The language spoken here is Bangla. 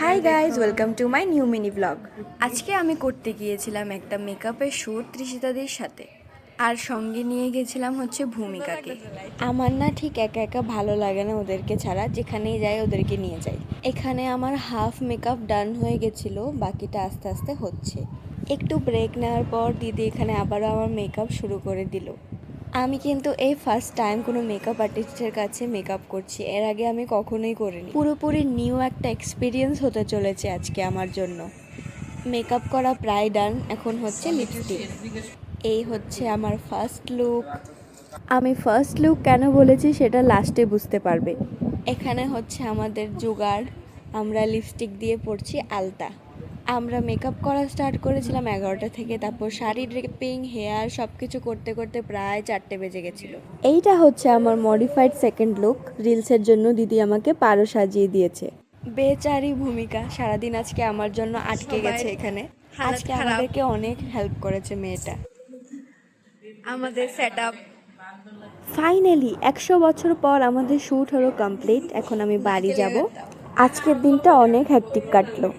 Hi guys, welcome to my new mini blog. আজকে আমি করতে গিয়েছিলাম একটা মেকআপের শ্যুট তৃষিতাদের সাথে, আর সঙ্গে নিয়ে গেছিলাম হচ্ছে ভূমিকাকে। আমার না ঠিক একা একা ভালো লাগে না ওদেরকে ছাড়া, যেখানেই যাই ওদেরকে নিয়ে যাই। এখানে আমার হাফ মেকআপ ডান হয়ে গেছিলো, বাকিটা আস্তে আস্তে হচ্ছে। একটু ব্রেক নেওয়ার পর দিদি এখানে আবারও আমার মেকআপ শুরু করে দিল। আমি কিন্তু এই ফার্স্ট টাইম কোনো মেকআপ আর্টিস্টের কাছে মেকআপ করছি, এর আগে আমি কখনোই করিনি। পুরোপুরি নিউ একটা এক্সপিরিয়েন্স হতে চলেছে আজকে আমার জন্য। মেকআপ করা প্রায় ডান, এখন হচ্ছে লিপস্টিক। এই হচ্ছে আমার ফার্স্ট লুক। আমি ফার্স্ট লুক কেন বলেছি সেটা লাস্টে বুঝতে পারবে। এখানে হচ্ছে আমাদের জোগাড়, আমরা লিপস্টিক দিয়ে পড়ছি আলতা। আমরা মেকআপ করা স্টার্ট করেছিলাম 11টা থেকে, তারপর শাড়ি ড্রেপিং, হেয়ার সব কিছু করতে করতে প্রায় 4টে বেজে গেছিলো। এইটা হচ্ছে আমার মডিফাইড সেকেন্ড লুক। রিলসের জন্য দিদি আমাকে পারো সাজিয়ে দিয়েছে। বেচারি ভূমিকা সারাদিন আজকে আমার জন্য আটকে গেছে এখানে। আজকে আমাদেরকে অনেক হেল্প করেছে মেয়েটা। আমাদের সেটআপ ফাইনালি 100 বছর পর আমাদের শ্যুট হলো কমপ্লিট। এখন আমি বাড়ি যাব। আজকের দিনটা অনেক হ্যাকটিক কাটলো।